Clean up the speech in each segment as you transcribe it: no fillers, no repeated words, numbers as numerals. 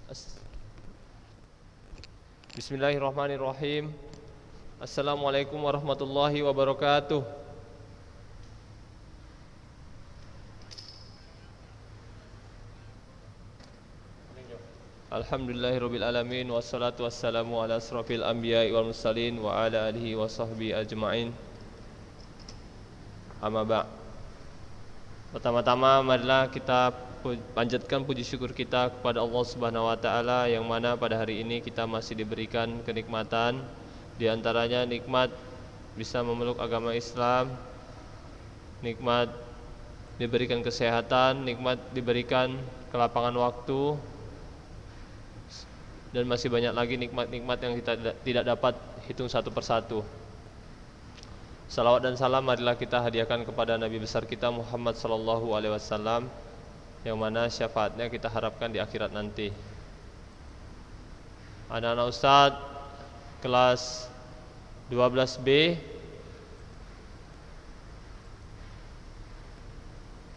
As- Bismillahirrahmanirrahim. Assalamualaikum warahmatullahi wabarakatuh. Alhamdulillahirabbil alamin wassalatu wassalamu ala asrofil anbiya'i wal mursalin wa ala alihi wa sahbihi ajma'in. Amma ba'. Pertama-tama marilah kita panjatkan puji syukur kita kepada Allah Subhanahu wa taala yang mana pada hari ini kita masih diberikan kenikmatan, di antaranya nikmat bisa memeluk agama Islam, nikmat diberikan kesehatan, nikmat diberikan kelapangan waktu, dan masih banyak lagi nikmat-nikmat yang kita tidak dapat hitung satu persatu. Salawat dan salam marilah kita hadiahkan kepada Nabi besar kita Muhammad sallallahu alaihi wasallam, yang mana syafaatnya kita harapkan di akhirat nanti. Anak-anak Ustadz kelas 12B,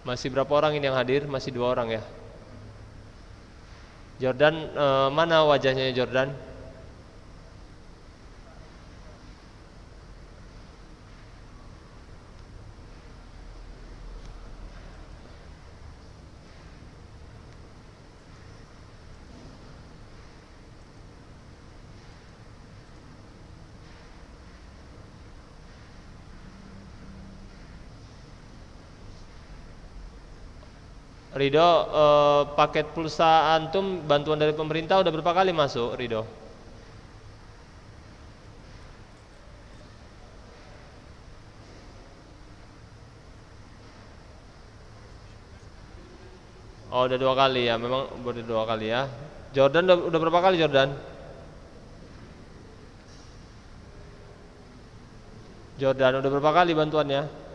masih berapa orang ini yang hadir? Masih 2 orang ya. Jordan, mana wajahnya Jordan? Ridho, paket pulsa antum bantuan dari pemerintah udah berapa kali masuk, Ridho? Oh, udah 2 kali ya, memang udah 2 kali ya. Jordan udah berapa kali Jordan? Jordan udah berapa kali bantuannya?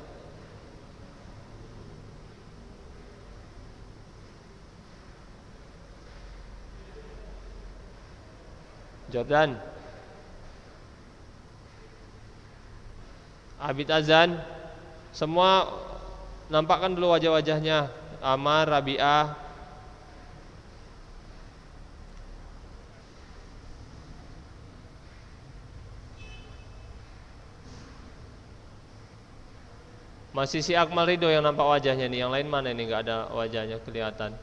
Jordan, Abid Azan, semua nampakkan dulu wajah-wajahnya. Amar, Rabi'ah. Masih si Akmal Ridho yang nampak wajahnya nih, yang lain mana ini nggak ada wajahnya kelihatan.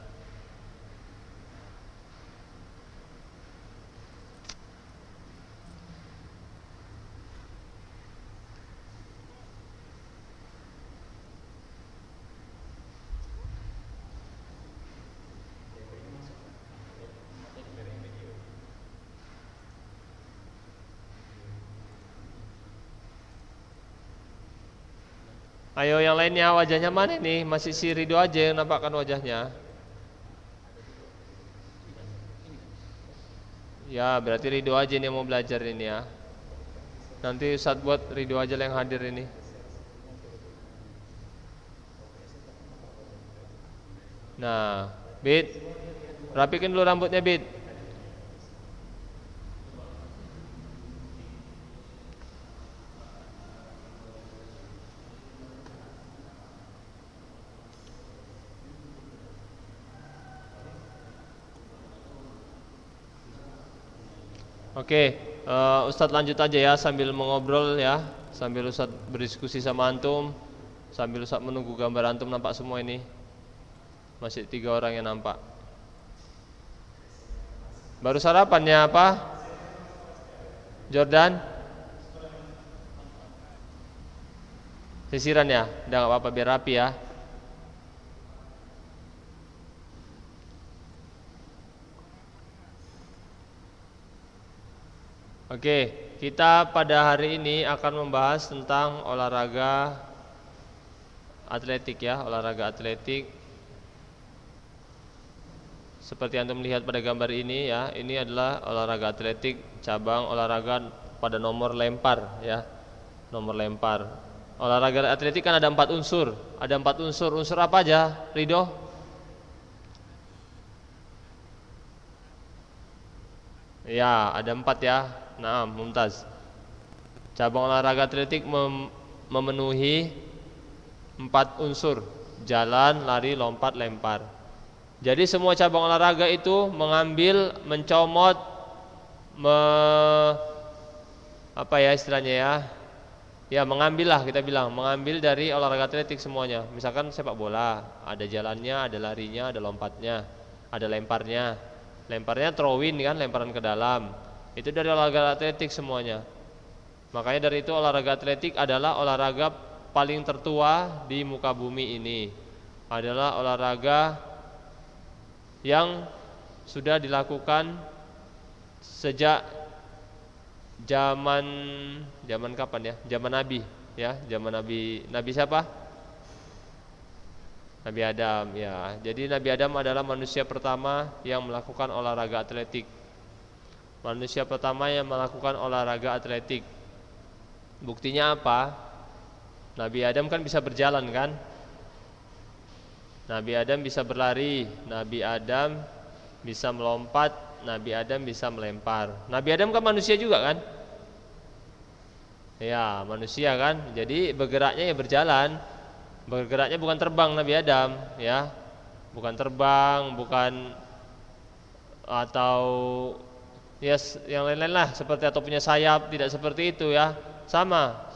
Ayo yang lainnya wajahnya mana nih? Masih si Ridho aja yang nampakkan wajahnya. Ya berarti Ridho aja nih yang mau belajar ini ya. Nanti Ustadz buat Ridho aja yang hadir ini. Nah, Bid, rapikan dulu rambutnya Bid. Oke, Ustadz lanjut aja ya sambil mengobrol ya, sambil Ustadz berdiskusi sama antum, sambil Ustadz menunggu gambar antum nampak semua ini. Masih 3 orang yang nampak. Baru sarapannya apa? Jordan? Sisiran ya? Udah gak apa-apa biar rapi ya. Oke, kita pada hari ini akan membahas tentang olahraga atletik ya, olahraga atletik. Seperti yang antum lihat pada gambar ini ya, ini adalah olahraga atletik cabang olahraga pada nomor lempar ya. Nomor lempar. Olahraga atletik kan ada 4 unsur. Ada 4 unsur. Unsur apa aja, Ridho? Ya, ada 4 ya. Nah, Mumtaz. Cabang olahraga atletik memenuhi 4 unsur: jalan, lari, lompat, lempar. Jadi semua cabang olahraga itu mengambil, mencomot, apa ya istilahnya ya? Ya mengambil lah, kita bilang mengambil dari olahraga atletik semuanya. Misalkan sepak bola, ada jalannya, ada larinya, ada lompatnya, ada lemparnya. Lemparnya throw-in kan, lemparan ke dalam. Itu dari olahraga atletik semuanya. Makanya dari itu olahraga atletik adalah olahraga paling tertua di muka bumi ini. Adalah olahraga yang sudah dilakukan sejak zaman kapan ya? Zaman Nabi ya, zaman Nabi siapa? Nabi Adam ya. Jadi Nabi Adam adalah manusia pertama yang melakukan olahraga atletik. Manusia pertama yang melakukan olahraga atletik. Buktinya apa? Nabi Adam kan bisa berjalan kan? Nabi Adam bisa berlari, Nabi Adam bisa melompat, Nabi Adam bisa melempar. Nabi Adam kan manusia juga kan? Ya, manusia kan. Jadi bergeraknya ya berjalan. Bergeraknya bukan terbang Nabi Adam, ya. Bukan terbang, bukan atau ya yang lain-lain lah seperti atau punya sayap, tidak seperti itu ya. Sama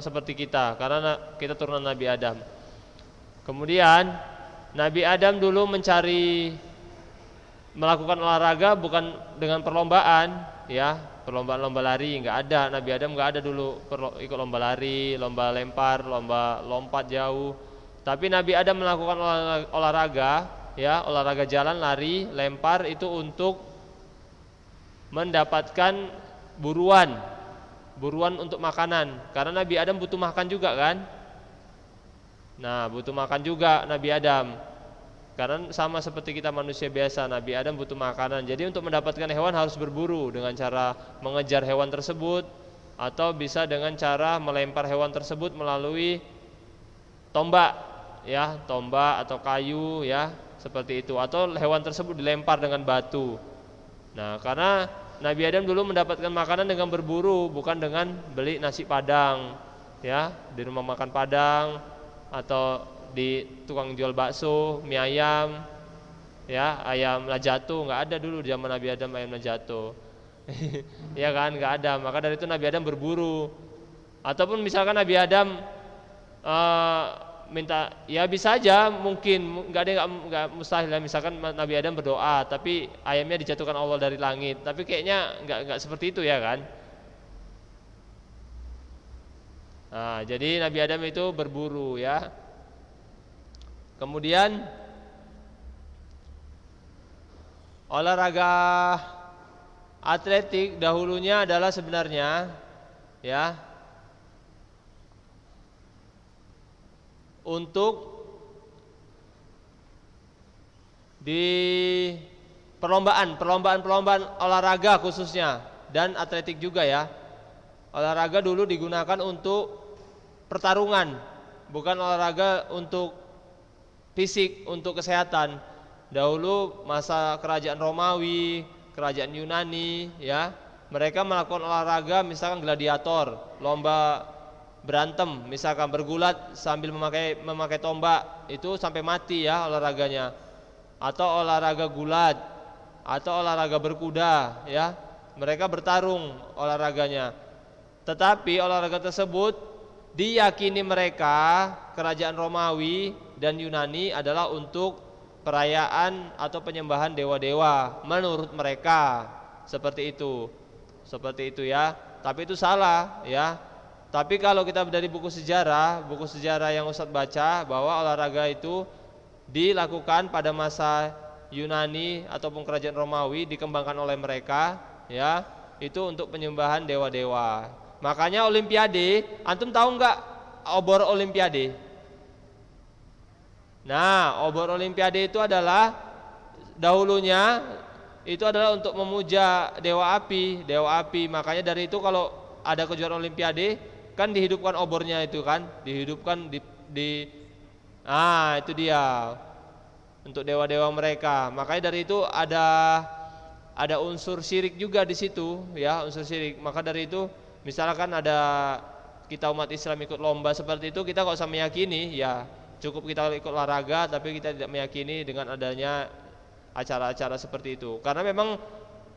seperti kita karena kita turunan Nabi Adam. Kemudian Nabi Adam dulu melakukan olahraga bukan dengan perlombaan, ya, perlombaan-lomba lari nggak ada. Nabi Adam nggak ada dulu ikut lomba lari, lomba lempar, lomba lompat jauh. Tapi Nabi Adam melakukan olahraga, ya, olahraga jalan, lari, lempar itu untuk mendapatkan buruan untuk makanan. Karena Nabi Adam butuh makan juga kan. Nah, butuh makan juga Nabi Adam. Karena sama seperti kita manusia biasa, Nabi Adam butuh makanan. Jadi untuk mendapatkan hewan harus berburu dengan cara mengejar hewan tersebut atau bisa dengan cara melempar hewan tersebut melalui tombak, ya, tombak atau kayu, ya, seperti itu. Atau hewan tersebut dilempar dengan batu. Nah, karena Nabi Adam dulu mendapatkan makanan dengan berburu, bukan dengan beli nasi padang, ya, di rumah makan Padang atau di tukang jual bakso, mie ayam, ya, ayam lajatu, nggak ada dulu di zaman Nabi Adam ayam lajatu, ya kan, nggak ada. Maka dari itu Nabi Adam berburu. Ataupun misalkan Nabi Adam minta, ya bisa aja, mungkin nggak ada nggak mustahil. Misalkan Nabi Adam berdoa, tapi ayamnya dijatuhkan Allah dari langit, tapi kayaknya nggak seperti itu ya kan. Nah, jadi Nabi Adam itu berburu ya. Kemudian olahraga atletik dahulunya adalah sebenarnya ya untuk di perlombaan olahraga khususnya dan atletik juga ya. Olahraga dulu digunakan untuk pertarungan, bukan olahraga untuk fisik, untuk kesehatan. Dahulu masa kerajaan Romawi, kerajaan Yunani, ya, mereka melakukan olahraga misalkan gladiator, lomba berantem, misalkan bergulat sambil memakai tombak, itu sampai mati ya olahraganya. Atau olahraga gulat, atau olahraga berkuda, ya, mereka bertarung olahraganya. Tetapi olahraga tersebut diyakini mereka, kerajaan Romawi dan Yunani, adalah untuk perayaan atau penyembahan dewa-dewa menurut mereka, seperti itu ya. Tapi itu salah ya. Tapi kalau kita dari buku sejarah yang Ustadz baca, bahwa olahraga itu dilakukan pada masa Yunani ataupun kerajaan Romawi, dikembangkan oleh mereka ya, itu untuk penyembahan dewa-dewa. Makanya olimpiade, antum tahu enggak obor olimpiade? Nah, obor olimpiade itu adalah dahulunya itu adalah untuk memuja dewa api. Makanya dari itu kalau ada kejuaraan olimpiade kan dihidupkan obornya itu kan, dihidupkan itu dia untuk dewa-dewa mereka. Makanya dari itu ada unsur syirik juga di situ ya, unsur syirik. Maka dari itu misalkan ada kita umat Islam ikut lomba seperti itu, kita nggak usah meyakini, ya cukup kita ikut olahraga, tapi kita tidak meyakini dengan adanya acara-acara seperti itu. Karena memang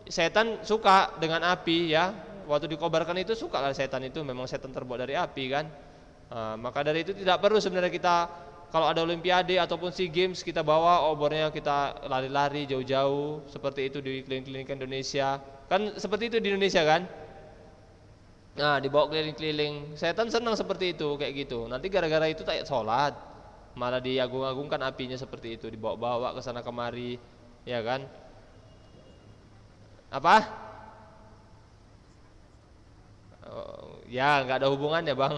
setan suka dengan api ya. Waktu dikobarkan itu suka lah setan itu, memang setan terbuat dari api kan. Maka dari itu tidak perlu sebenarnya kita kalau ada olimpiade ataupun SEA Games kita bawa obornya, kita lari-lari jauh-jauh seperti itu di keliling-keliling Indonesia. Kan seperti itu di Indonesia kan? Nah, dibawa keliling-keliling. Setan senang seperti itu kayak gitu. Nanti gara-gara itu tak sholat, malah diagung-agungkan apinya seperti itu, dibawa-bawa ke sana kemari, ya kan? Apa? Oh, ya nggak ada hubungannya bang.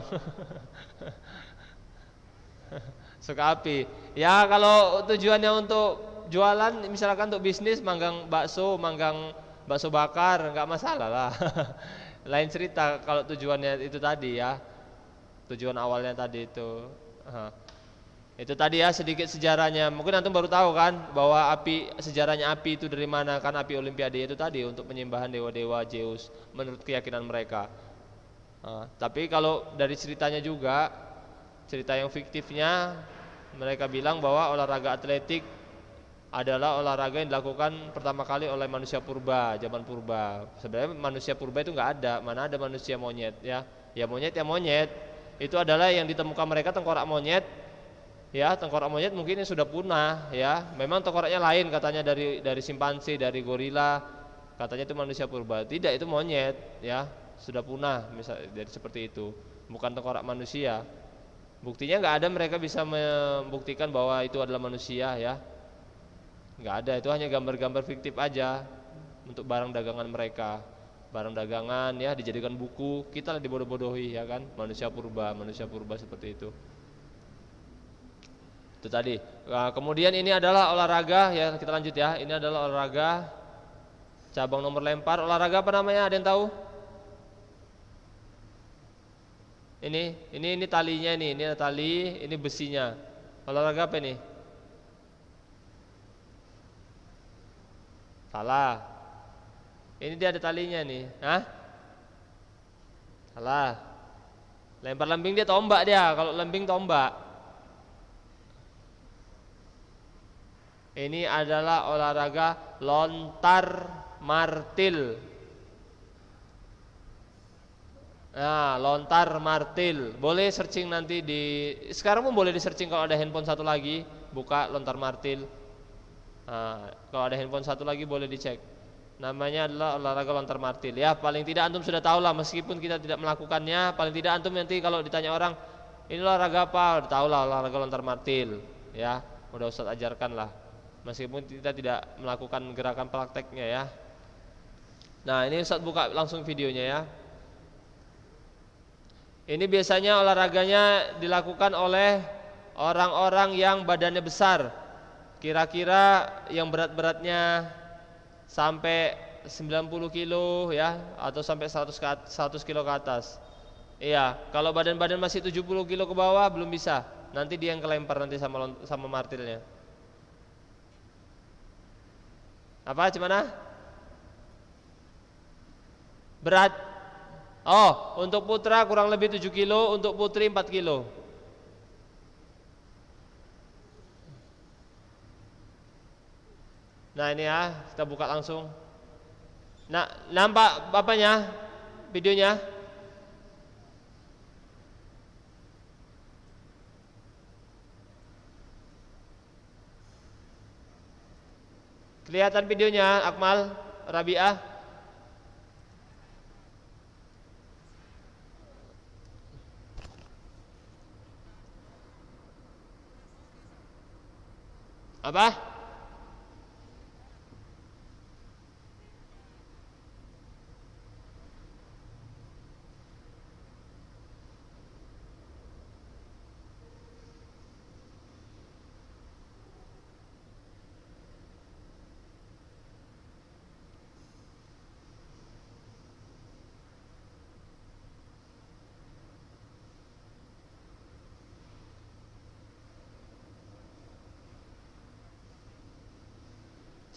Suka api. Ya kalau tujuannya untuk jualan, misalkan untuk bisnis, manggang bakso bakar, nggak masalah lah. Lain cerita kalau tujuannya itu tadi ya, tujuan awalnya tadi itu. Aha. Itu tadi ya sedikit sejarahnya. Mungkin antum baru tahu kan bahwa sejarahnya api itu dari mana, kan api Olimpiade itu tadi untuk penyembahan dewa-dewa Zeus menurut keyakinan mereka. Tapi kalau dari ceritanya juga, cerita yang fiktifnya, mereka bilang bahwa olahraga atletik adalah olahraga yang dilakukan pertama kali oleh manusia purba, zaman purba. Sebenarnya manusia purba itu nggak ada, mana ada manusia monyet ya. Ya monyet. Itu adalah yang ditemukan mereka tengkorak monyet. Ya, tengkorak monyet mungkin sudah punah ya. Memang tengkoraknya lain katanya dari simpanse, dari gorila. Katanya itu manusia purba. Tidak, itu monyet ya. Sudah punah misal dari seperti itu. Bukan tengkorak manusia. Buktinya nggak ada mereka bisa membuktikan bahwa itu adalah manusia ya. Nggak ada, itu hanya gambar-gambar fiktif aja untuk barang dagangan mereka. Barang dagangan ya dijadikan buku, kita dibodoh-bodohi ya kan. Manusia purba seperti itu. Itu tadi. Nah, kemudian ini adalah olahraga ya, kita lanjut ya. Ini adalah olahraga cabang nomor lempar. Olahraga apa namanya? Ada yang tahu? Ini talinya ini ada tali, ini besinya. Olahraga apa ini? Salah. Ini dia ada talinya nih. Hah? Salah. Lempar lembing dia tombak dia. Kalau lembing tombak. Ini adalah olahraga lontar martil. Nah, lontar martil. Boleh searching nanti sekarang pun boleh di searching kalau ada handphone satu lagi, buka lontar martil. Nah, kalau ada handphone satu lagi boleh dicek. Namanya adalah olahraga lontar martil. Ya, paling tidak antum sudah tahu lah meskipun kita tidak melakukannya, paling tidak antum nanti kalau ditanya orang, ini olahraga apa? Udah tahu lah olahraga lontar martil. Ya, udah Ustaz ajarkan lah. Meskipun kita tidak melakukan gerakan prakteknya ya. Nah, ini Ustaz buka langsung videonya ya. Ini biasanya olahraganya dilakukan oleh orang-orang yang badannya besar. Kira-kira yang berat-beratnya sampai 90 kilo ya, atau sampai 100 kilo ke atas. Iya, kalau badan-badan masih 70 kilo ke bawah belum bisa. Nanti dia yang kelempar nanti sama martilnya. Apa? Gimana? Berat. Oh, untuk putra kurang lebih 7 kilo, untuk putri 4 kilo. Nah ini ya, kita buka langsung. Nah, nampak bapaknya? Videonya? Kelihatan videonya, Akmal, Rabi'ah? Apa?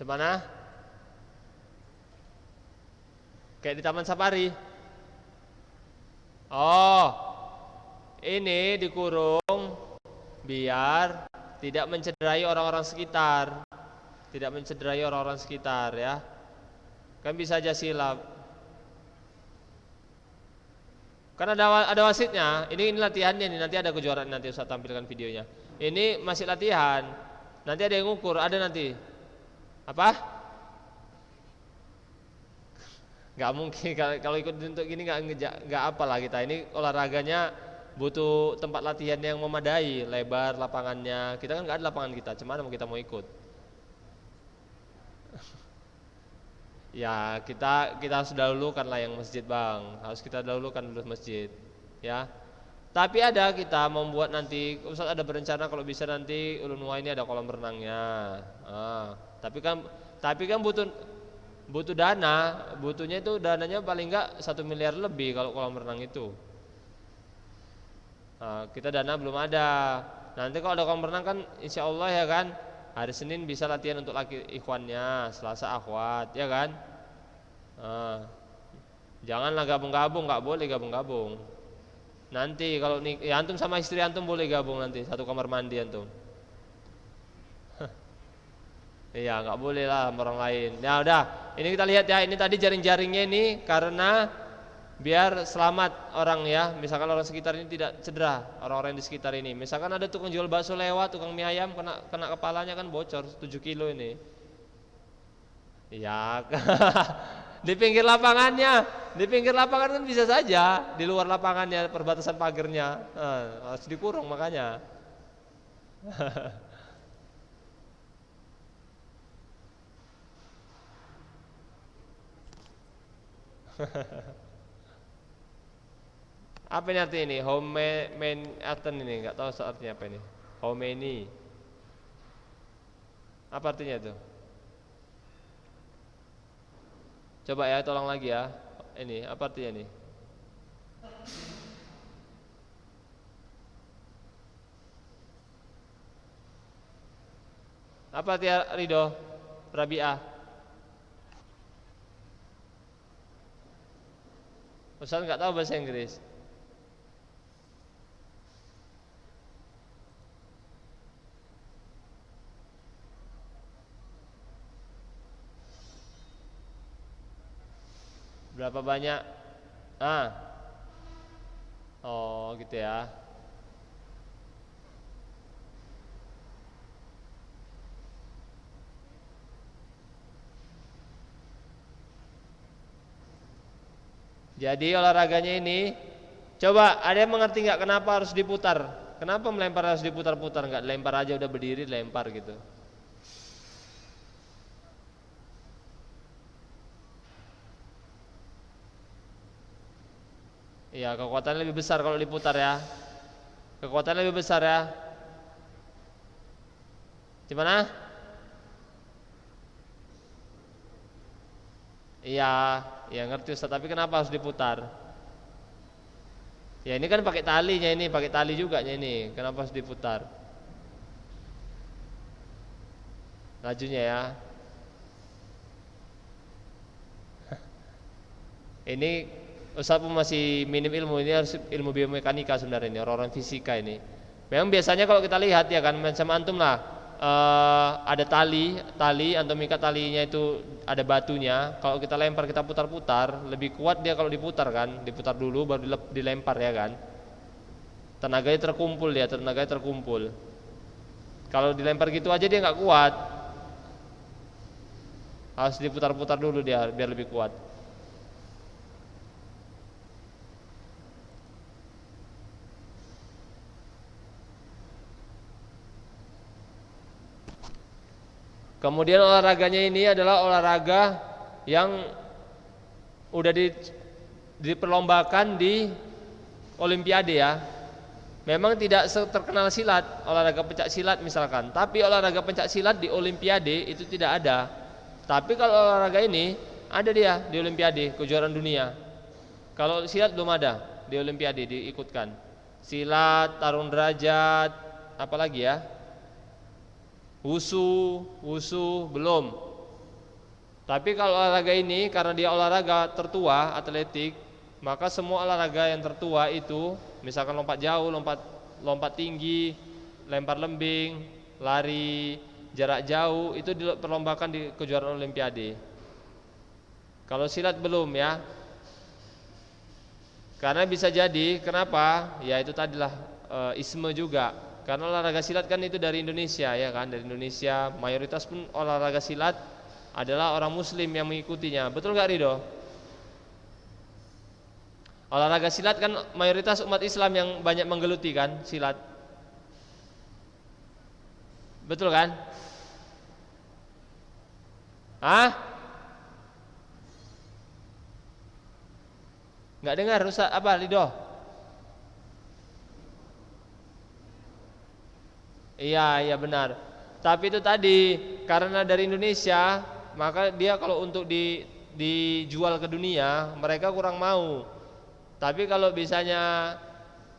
Semana? Kayak di Taman Safari. Oh, ini dikurung biar tidak mencederai orang-orang sekitar. tidak mencederai orang-orang sekitar ya. Kan bisa aja silap. Karena ada wasitnya. Ini latihannya nih, nanti ada kejuaraan, nanti Ustaz tampilkan videonya. Ini masih latihan. Nanti ada yang ngukur, ada nanti. Apa? Gak mungkin kalau ikut untuk gini nggak apalah kita. Ini olahraganya butuh tempat latihan yang memadai, lebar lapangannya. Kita kan nggak ada lapangan kita, cuman kita mau ikut. Ya kita harus dahulukan lah yang masjid bang, harus kita dahulukan dulu masjid, ya. Tapi ada kita membuat nanti, Ustaz ada berencana kalau bisa nanti Ulunwa ini ada kolam renangnya. Tapi kan butuh dana, butuhnya itu dananya paling enggak 1 miliar lebih kalau kolam renang itu. Kita dana belum ada. Nanti kalau ada kolam renang kan insya Allah ya kan, hari Senin bisa latihan untuk laki ikhwannya, Selasa akhwat, ya kan? Janganlah gabung-gabung, nggak boleh gabung-gabung. Nanti kalau ya antum sama istri antum boleh gabung nanti satu kamar mandi antum. Iya, nggak boleh lah sama orang lain. Ya udah, ini kita lihat ya. Ini tadi jaring-jaringnya ini karena biar selamat orang ya. Misalkan orang sekitar ini tidak cedera, orang-orang di sekitar ini. Misalkan ada tukang jual bakso lewat, tukang mie ayam kena kepalanya kan bocor 7 kilo ini. Iya. Di pinggir lapangan kan bisa saja, di luar lapangannya perbatasan pagernya harus dikurung makanya. Apa ini arti ini? Aten ini nggak tahu artinya apa ini. Homeni. Apa artinya itu? Coba ya, tolong lagi ya. Ini apa artinya ini? Apa artinya Ridho? Rabi'ah. Ustaz nggak tahu bahasa Inggris. Berapa banyak? Oh gitu ya. Jadi olahraganya ini, coba ada yang mengerti nggak kenapa harus diputar? Kenapa melempar harus diputar-putar? Nggak lempar aja udah berdiri lempar gitu? Iya, kekuatannya lebih besar kalau diputar ya. Kekuatannya lebih besar ya. Gimana? Iya, ya ngerti Ustaz, tapi kenapa harus diputar? Ya ini kan pakai talinya ini, pakai tali juga ini. Kenapa harus diputar? Lajunya ya. Ini Ustaz pun masih minim ilmu, ini harus ilmu biomekanika sebenarnya ini, orang-orang fisika ini. Memang biasanya kalau kita lihat ya kan, macam antum lah, ada tali antum ikat talinya itu ada batunya. Kalau kita lempar, kita putar-putar, lebih kuat dia kalau diputar kan, diputar dulu baru dilempar ya kan. Tenaganya terkumpul. Kalau dilempar gitu aja dia nggak kuat, harus diputar-putar dulu dia biar lebih kuat. Kemudian olahraganya ini adalah olahraga yang udah diperlombakan di Olimpiade ya. Memang tidak terkenal silat, olahraga pencak silat misalkan. Tapi olahraga pencak silat di Olimpiade itu tidak ada. Tapi kalau olahraga ini ada dia di Olimpiade, kejuaraan dunia. Kalau silat belum ada di Olimpiade diikutkan. Silat, tarung derajat, apalagi ya? Wusu belum. Tapi kalau olahraga ini karena dia olahraga tertua, atletik, maka semua olahraga yang tertua itu, misalkan lompat jauh, lompat tinggi, lempar lembing, lari, jarak jauh itu diperlombakan di kejuaraan olimpiade. Kalau silat belum ya. Karena bisa jadi, kenapa? Ya itu tadilah isme juga. Karena olahraga silat kan itu dari Indonesia ya kan, dari Indonesia. Mayoritas pun olahraga silat adalah orang muslim yang mengikutinya. Betul gak Ridho? Olahraga silat kan mayoritas umat Islam yang banyak menggeluti kan silat. Betul kan? Hah? Nggak dengar Ustaz apa Ridho? Iya benar. Tapi itu tadi karena dari Indonesia, maka dia kalau untuk dijual ke dunia mereka kurang mau. Tapi kalau bisanya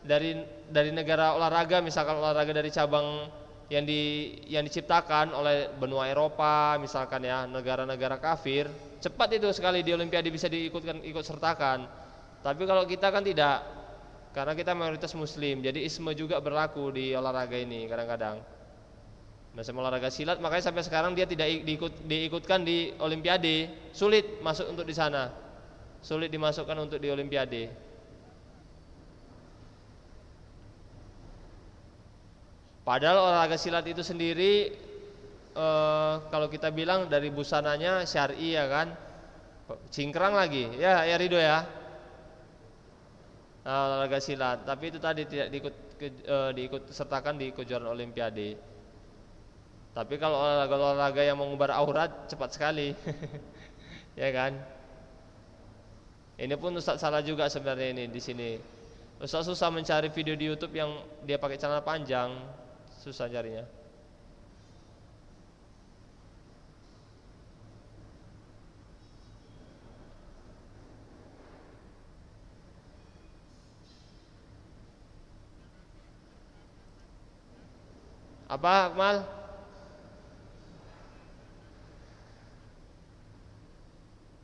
dari negara olahraga, misalkan olahraga dari cabang yang diciptakan oleh benua Eropa, misalkan ya negara-negara kafir, cepat itu sekali di Olimpiade bisa ikut sertakan. Tapi kalau kita kan tidak, karena kita mayoritas muslim, jadi isme juga berlaku di olahraga ini kadang-kadang. Nah, sama olahraga silat makanya sampai sekarang dia tidak diikutkan di Olimpiade, sulit masuk untuk di sana, sulit dimasukkan untuk di Olimpiade. Padahal olahraga silat itu sendiri kalau kita bilang dari busananya syar'i ya kan, cingkrang lagi, ya Ridho ya. Nah, olahraga silat, tapi itu tadi tidak diikut sertakan di kejuaraan olimpiade. Tapi kalau olahraga yang mengumbar aurat cepat sekali. Ya kan? Ini pun Ustaz salah juga sebenarnya ini di sini. Ustaz susah mencari video di YouTube yang dia pakai celana panjang, susah carinya. Apa Akmal?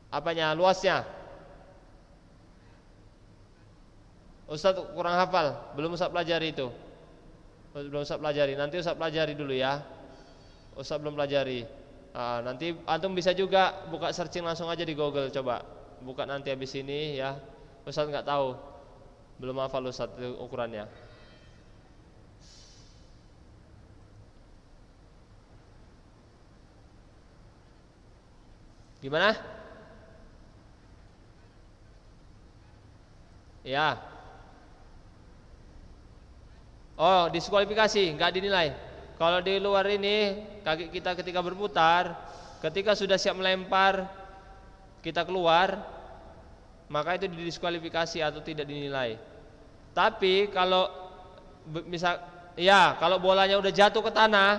Apanya? Luasnya? Ustaz kurang hafal, belum Ustaz pelajari itu. Belum Ustaz pelajari, nanti Ustaz pelajari dulu ya. Ustaz belum pelajari. Nanti antum bisa juga buka searching langsung aja di Google, coba buka nanti habis ini ya. Ustaz nggak tahu, belum hafal Ustaz ukurannya. Gimana? Ya. Oh, diskualifikasi, nggak dinilai. Kalau di luar ini, kaki kita ketika berputar, ketika sudah siap melempar, kita keluar, maka itu didiskualifikasi atau tidak dinilai. Tapi kalau misal, ya kalau bolanya udah jatuh ke tanah,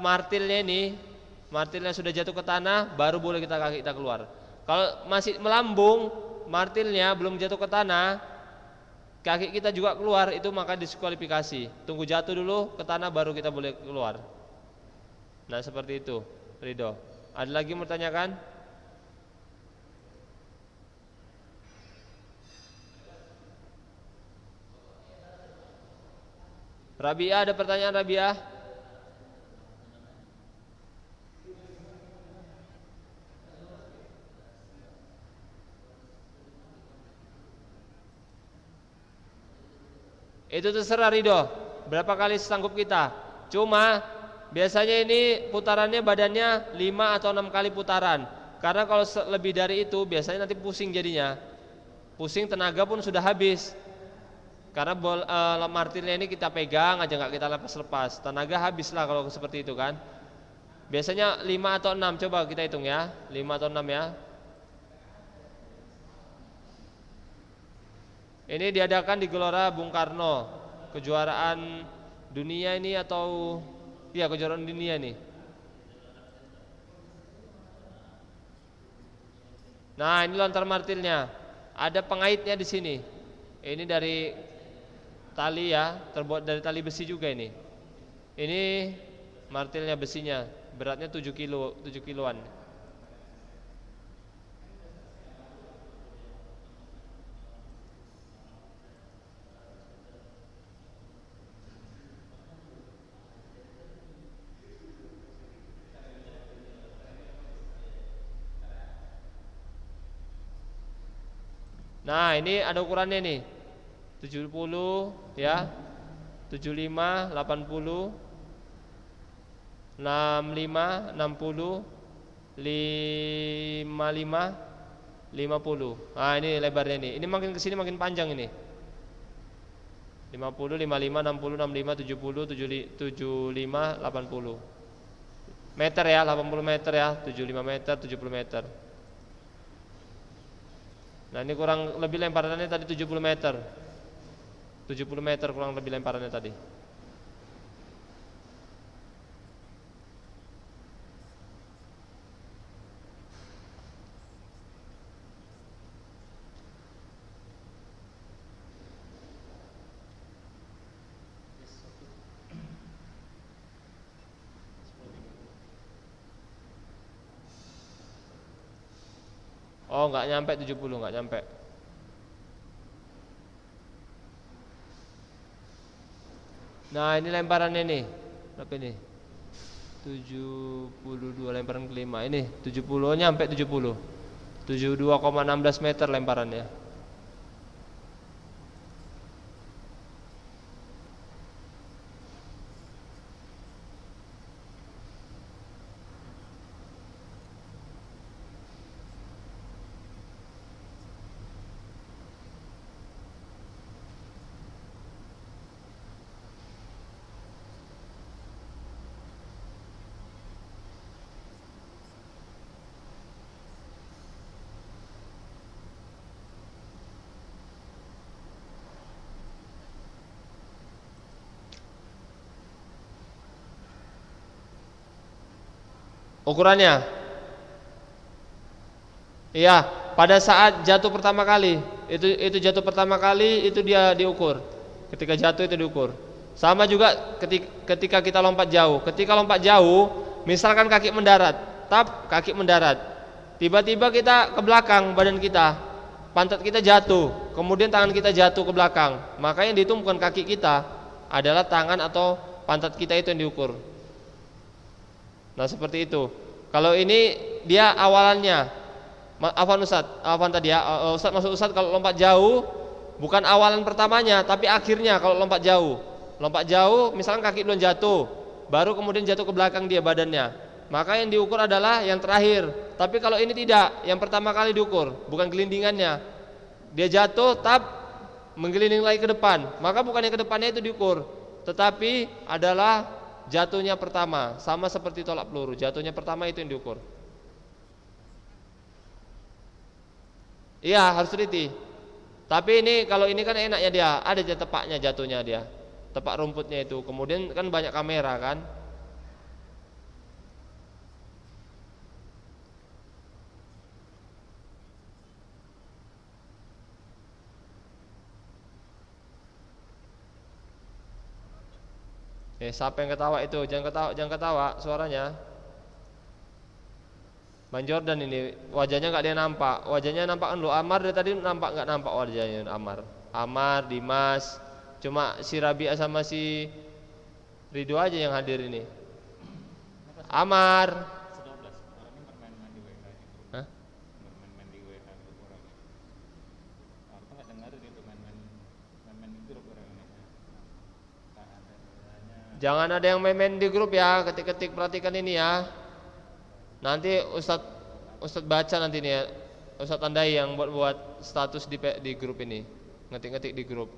martilnya sudah jatuh ke tanah, baru boleh kaki kita keluar. Kalau masih melambung, martilnya belum jatuh ke tanah, kaki kita juga keluar, itu maka diskualifikasi. Tunggu jatuh dulu ke tanah baru kita boleh keluar. Nah seperti itu Ridho. Ada lagi mau tanyakan? Rabi'ah, ada pertanyaan Rabi'ah? Itu terserah Ridho, berapa kali sanggup kita. Cuma biasanya ini putarannya badannya 5 atau 6 kali putaran. Karena kalau lebih dari itu biasanya nanti pusing jadinya. Pusing, tenaga pun sudah habis. Karena martilnya ini kita pegang aja, nggak kita lepas-lepas, tenaga habis lah kalau seperti itu kan. Biasanya 5 atau 6, coba kita hitung ya, 5 atau 6 ya. Ini diadakan di Gelora Bung Karno, kejuaraan dunia ini atau iya kejuaraan dunia nih. Nah ini lontar martilnya, ada pengaitnya di sini. Ini dari tali ya, terbuat dari tali besi juga ini. Ini martilnya besinya, beratnya 7 kiloan. Nah, ini ada ukurannya nih. 70 ya. 75, 80, 65, 60, 55, 50. Nah, ini lebarnya nih. Ini makin kesini makin panjang ini. 50, 55, 60, 65, 70, 75, 80 meter ya, 80 meter ya, 75 meter, 70 meter. Nah, ini kurang lebih lemparannya tadi 70 meter. 70 meter kurang lebih lemparannya tadi. Oh, nggak nyampe 70, nggak nyampe. Nah, ini lemparannya nih. Berapa ini? 72 lemparan kelima. Ini 70 nyampe 70. 72,16 meter lemparannya. Ukurannya, iya, pada saat jatuh pertama kali, itu jatuh pertama kali itu dia diukur. Ketika jatuh itu diukur. Sama juga ketika kita lompat jauh. Ketika lompat jauh, misalkan kaki mendarat, kaki mendarat. Tiba-tiba kita ke belakang badan kita, pantat kita jatuh, kemudian tangan kita jatuh ke belakang. Maka yang dihitung bukan kaki kita, adalah tangan atau pantat kita itu yang diukur. Nah, seperti itu. Kalau ini dia awalannya. Afwan Ustaz, afwan tadi ya. Ustaz maksud Ustaz kalau lompat jauh bukan awalan pertamanya, tapi akhirnya kalau lompat jauh. Lompat jauh, misalkan kaki duluan jatuh, baru kemudian jatuh ke belakang dia badannya. Maka yang diukur adalah yang terakhir. Tapi kalau ini tidak, yang pertama kali diukur, bukan gelindingannya. Dia jatuh, menggelinding lagi ke depan. Maka bukan yang ke depannya itu diukur, tetapi adalah jatuhnya pertama. Sama seperti tolak peluru, jatuhnya pertama itu yang diukur. Iya, harus teliti. Tapi ini kalau ini kan enaknya dia, ada aja tepaknya jatuhnya dia. Tepak rumputnya itu. Kemudian kan banyak kamera kan. Siapa yang ketawa itu? Jangan ketawa suaranya. Bang Jordan ini wajahnya nggak dia nampak. Wajahnya nampak kan lu. Amar dari tadi nampak nggak nampak wajahnya Amar. Amar, Dimas, cuma si Rabia sama si Ridho aja yang hadir ini. Amar. Hah? Jangan ada yang main-main di grup ya. Ketik-ketik perhatikan ini ya. Nanti Ustadz baca nanti nih ya. Ustadz tandai yang buat status di grup ini. Ngetik-ngetik di grup.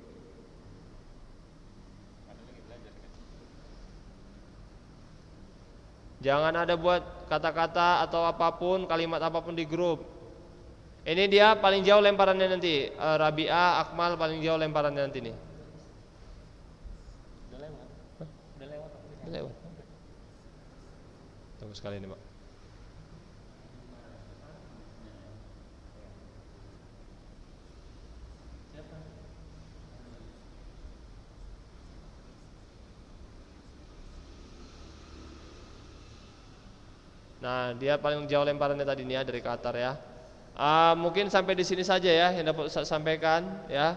Jangan ada buat kata-kata atau apapun, kalimat apapun di grup. Ini dia paling jauh lemparannya nanti. Rabia, Akmal paling jauh lemparannya nanti nih. Udah lewat. Tunggu sekali nih, Pak. Nah, dia paling jauh lemparannya tadi nih ya dari Qatar ya. Mungkin sampai di sini saja ya yang dapat Ustaz sampaikan ya.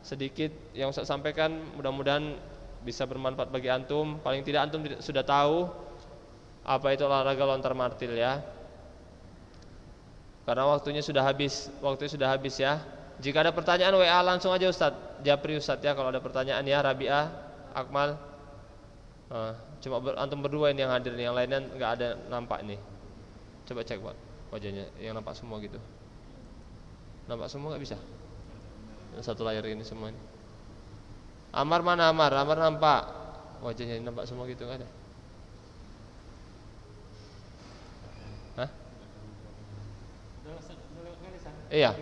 Sedikit yang Ustaz sampaikan, mudah-mudahan bisa bermanfaat bagi antum. Paling tidak antum sudah tahu apa itu olahraga lontar martil ya. Karena waktunya sudah habis ya. Jika ada pertanyaan WA langsung aja Ustadz Japri Ustadz ya, kalau ada pertanyaan ya. Rabi'ah, Akmal, cuma antum berdua ini yang hadir nih, yang lainnya nggak ada nampak nih. Coba cek Pak wajahnya, yang nampak semua gitu. Nampak semua nggak bisa? Yang satu layar ini semua ini. Amar mana Amar? Amar nampak wajahnya, nampak semua gitu nggak ada? Hah? Iya.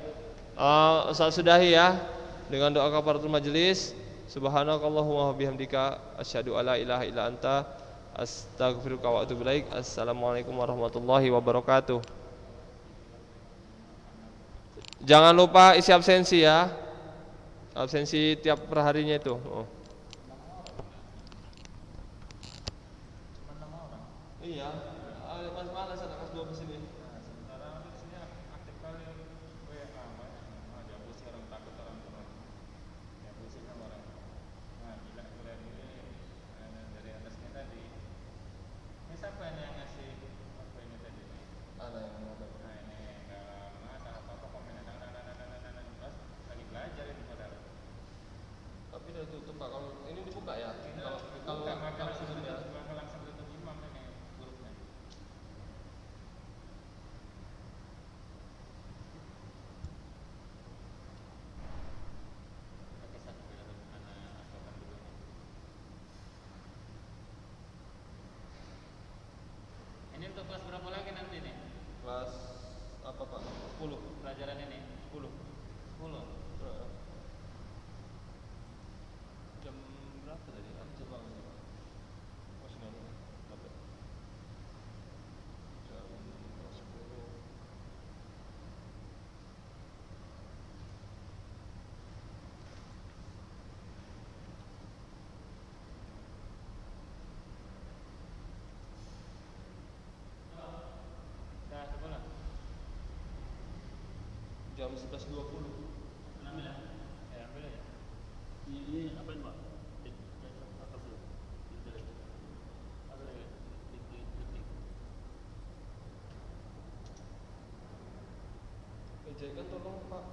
Ustaz sudahi ya dengan doa kafaratul majelis. Subhanakallahumma wa bihamdika asyhadu alla ilaha illa anta astaghfiruka wa atubu ilaik. Assalamualaikum warahmatullahi wabarakatuh. Jangan lupa isi absensi ya. Absensi tiap perharinya itu. Iya. Mas malas ada kelas 2 sini. Tapi udah tutup Pak, kalau ini dibuka ya? Kalau sudah langsung tutup imam ini grupnya. Ini untuk kelas berapa lagi nanti nih? Kelas apa Pak? 10. Pelajaran ini 10. 10. Jam berapa tadi? Coba masih nggak dapat. Jam 10. Jam 11.20. Ambil ya? Ya ambil aja. Ini apain Pak? Atas dulu. Ambil ya. Jaga tolong Pak.